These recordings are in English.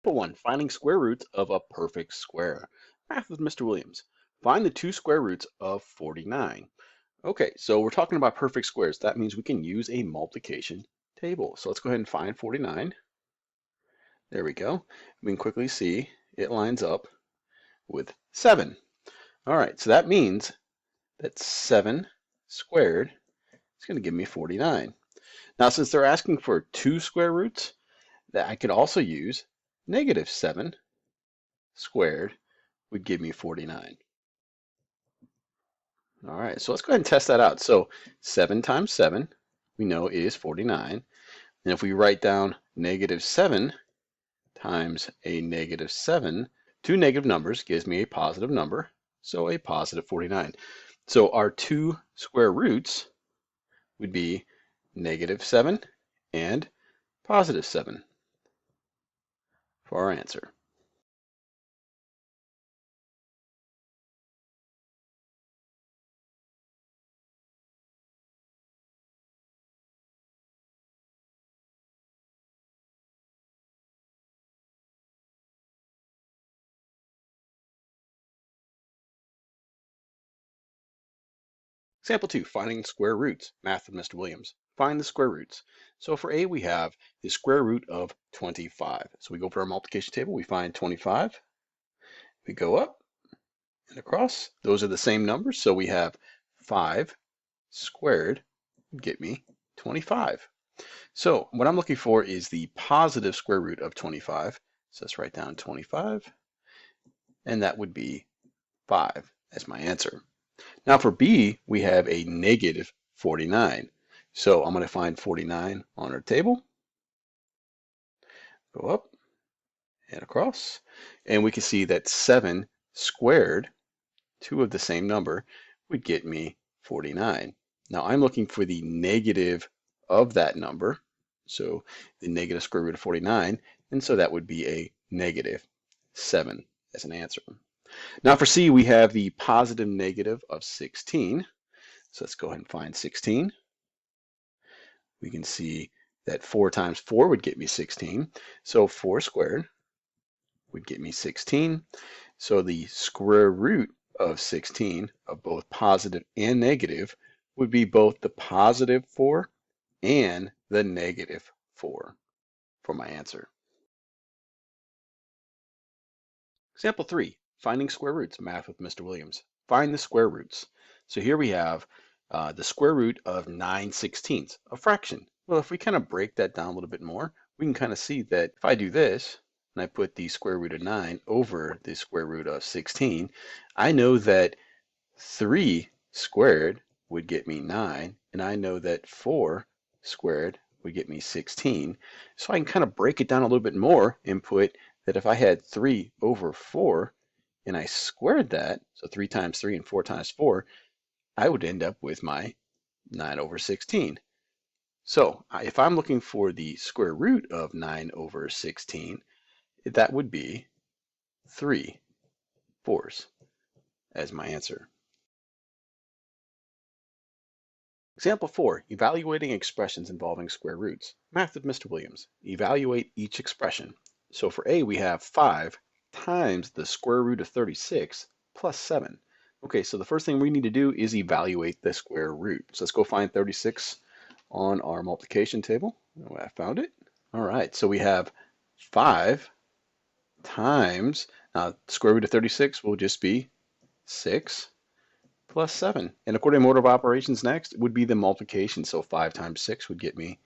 Example 1, finding square roots of a perfect square. Math with Mr. Williams. Find the two square roots of 49. Okay, so we're talking about perfect squares. That means we can use a multiplication table. So let's go ahead and find 49. There we go. We can quickly see it lines up with 7. All right, so that means that 7 squared is going to give me 49. Now, since they're asking for two square roots, that I could also use negative 7 squared would give me 49. All right, so let's go ahead and test that out. So 7 times 7, we know is 49. And if we write down negative 7 times a negative 7, two negative numbers gives me a positive number, so a positive 49. So our two square roots would be negative 7 and positive 7 for our answer. Example 2, finding square roots. Math with Mr. Williams. Find the square roots. So for A, we have the square root of 25. So we go for our multiplication table, we find 25. We go up and across. Those are the same numbers, so we have 5 squared would get me 25. So what I'm looking for is the positive square root of 25. So let's write down 25, and that would be 5 as my answer. Now for B, we have a negative 49. So I'm going to find 49 on our table, go up and across, and we can see that 7 squared, two of the same number, would get me 49. Now I'm looking for the negative of that number, so the negative square root of 49, and so that would be a negative 7 as an answer. Now for C, we have the positive negative of 16. So let's go ahead and find 16. We can see that 4 times 4 would get me 16. So 4 squared would get me 16. So the square root of 16 of both positive and negative would be both the positive 4 and the negative 4 for my answer. Example 3, finding square roots. Math with Mr. Williams. Find the square roots. So here we have the square root of 9/16, a fraction. Well, if we kind of break that down a little bit more, we can kind of see that if I do this, and I put the square root of 9 over the square root of 16, I know that 3 squared would get me 9, and I know that 4 squared would get me 16. So I can kind of break it down a little bit more and put that if I had 3 over 4 and I squared that, so 3 times 3 and 4 times 4, I would end up with my 9 over 16. So if I'm looking for the square root of 9 over 16, that would be 3/4 as my answer. Example 4, evaluating expressions involving square roots. Math with Mr. Williams. Evaluate each expression. So for A, we have 5 times the square root of 36 plus 7. Okay, so the first thing we need to do is evaluate the square root. So let's go find 36 on our multiplication table. Oh, I found it. All right, so we have 5 times, now square root of 36 will just be 6 plus 7. And according to order of operations next would be the multiplication. So 5 times 6 would get me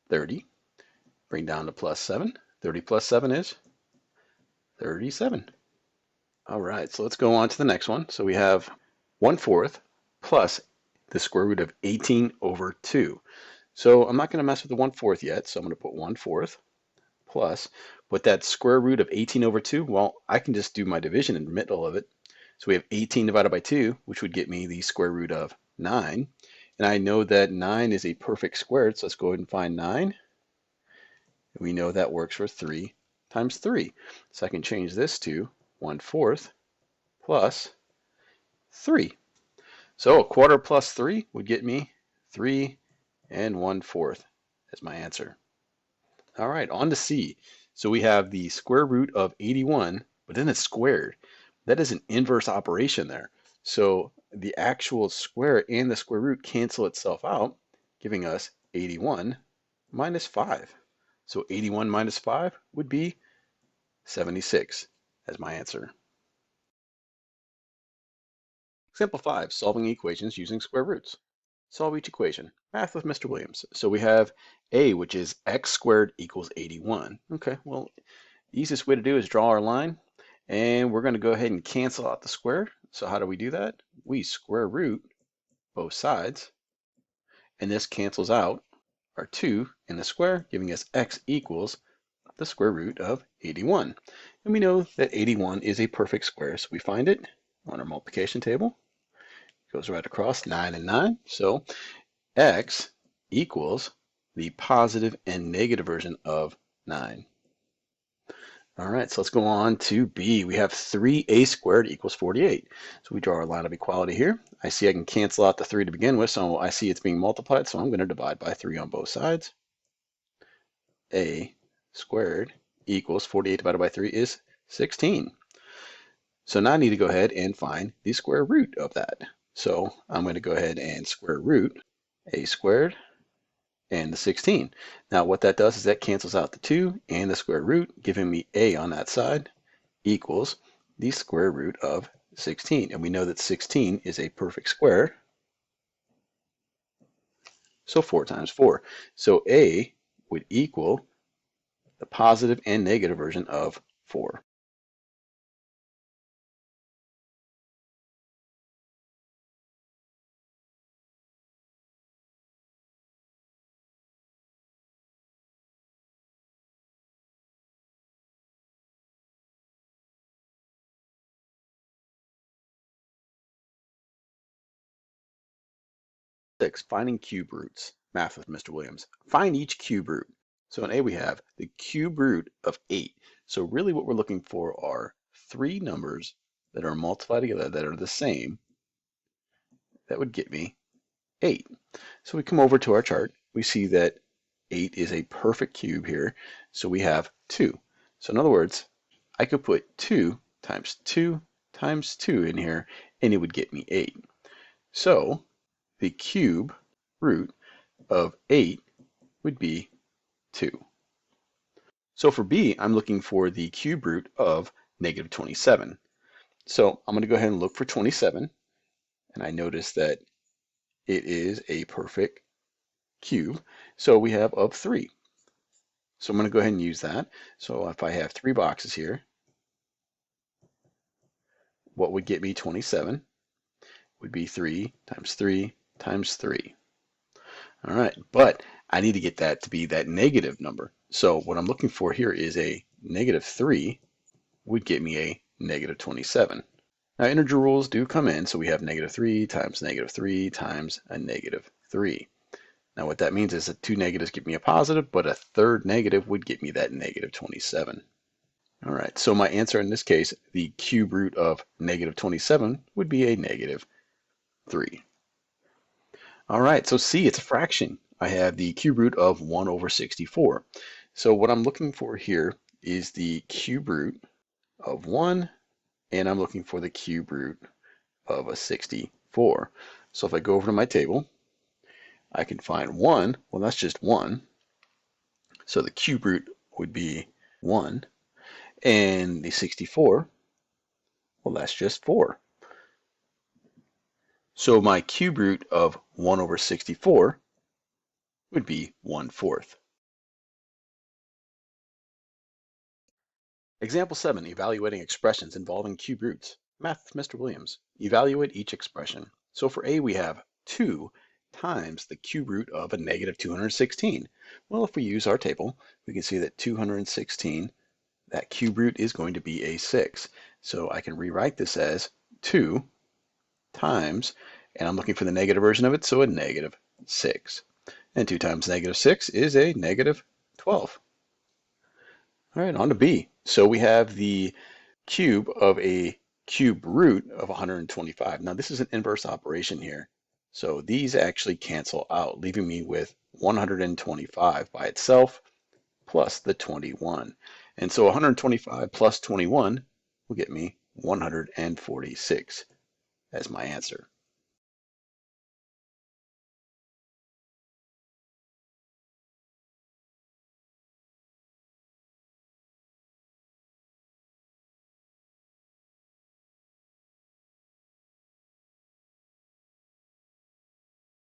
30. Bring down to plus 7. 30 plus 7 is 37. All right, so let's go on to the next one. So we have 1/4 plus the square root of 18 over 2. So I'm not going to mess with the 1/4 yet, so I'm going to put 1/4 plus, with that square root of 18 over 2, well, I can just do my division in the middle of it. So we have 18 divided by 2, which would get me the square root of 9. And I know that 9 is a perfect square, so let's go ahead and find 9. And we know that works for 3 times 3. So I can change this to 1/4 plus 3. So 1/4 plus 3 would get me 3 1/4 as my answer. All right, on to C. So we have the square root of 81, but then it's squared. That is an inverse operation there. So the actual square and the square root cancel itself out, giving us 81 minus 5. So 81 minus 5 would be 76 as my answer. Example 5, solving equations using square roots. Solve each equation. Math with Mr. Williams. So we have a, which is x squared equals 81. Okay, well, the easiest way to do is draw our line, and we're going to go ahead and cancel out the square. So how do we do that? We square root both sides, and this cancels out our 2 in the square, giving us x equals the square root of 81. And we know that 81 is a perfect square, so we find it on our multiplication table. It goes right across 9 and 9. So x equals the positive and negative version of 9. All right, so let's go on to B. We have 3a squared equals 48. So we draw our line of equality here. I see I can cancel out the 3 to begin with, so I see it's being multiplied, so I'm going to divide by 3 on both sides. A squared equals 48 divided by 3 is 16. So now I need to go ahead and find the square root of that. So I'm going to go ahead and square root a squared and the 16. Now what that does is that cancels out the 2 and the square root, giving me a on that side equals the square root of 16. And we know that 16 is a perfect square. So 4 times 4. So a would equal the positive and negative version of 4. Six, finding cube roots. Math with Mr. Williams. Find each cube root. So in A we have the cube root of 8. So really what we're looking for are 3 numbers that are multiplied together that are the same. That would get me 8. So we come over to our chart. We see that 8 is a perfect cube here. So we have 2. So in other words, I could put 2 times 2 times 2 in here, and it would get me 8. So the cube root of 8 would be 2. So for B, I'm looking for the cube root of negative 27. So I'm going to go ahead and look for 27, and I notice that it is a perfect cube. So we have of 3. So I'm going to go ahead and use that. So if I have 3 boxes here, what would get me 27 would be 3 times 3 times 3. All right, but I need to get that to be that negative number. So what I'm looking for here is a negative 3 would get me a negative 27. Now integer rules do come in, so we have negative 3 times a negative 3. Now what that means is that 2 negatives give me a positive, but a third negative would get me that negative 27. All right, so my answer in this case, the cube root of negative 27 would be a negative 3. All right, so C, it's a fraction. I have the cube root of 1 over 64. So what I'm looking for here is the cube root of 1, and I'm looking for the cube root of a 64. So if I go over to my table, I can find 1. Well, that's just 1. So the cube root would be 1. And the 64, well, that's just 4. So my cube root of 1 over 64 would be 1/4. Example 7, evaluating expressions involving cube roots. Math with Mr. Williams. Evaluate each expression. So for A, we have 2 times the cube root of a negative 216. Well, if we use our table, we can see that 216, that cube root is going to be a 6. So I can rewrite this as 2 times, and I'm looking for the negative version of it, so a negative 6. And 2 times negative 6 is a negative 12. All right, on to B. So we have the cube of a cube root of 125. Now this is an inverse operation here. So these actually cancel out, leaving me with 125 by itself plus the 21. And so 125 plus 21 will get me 146 as my answer.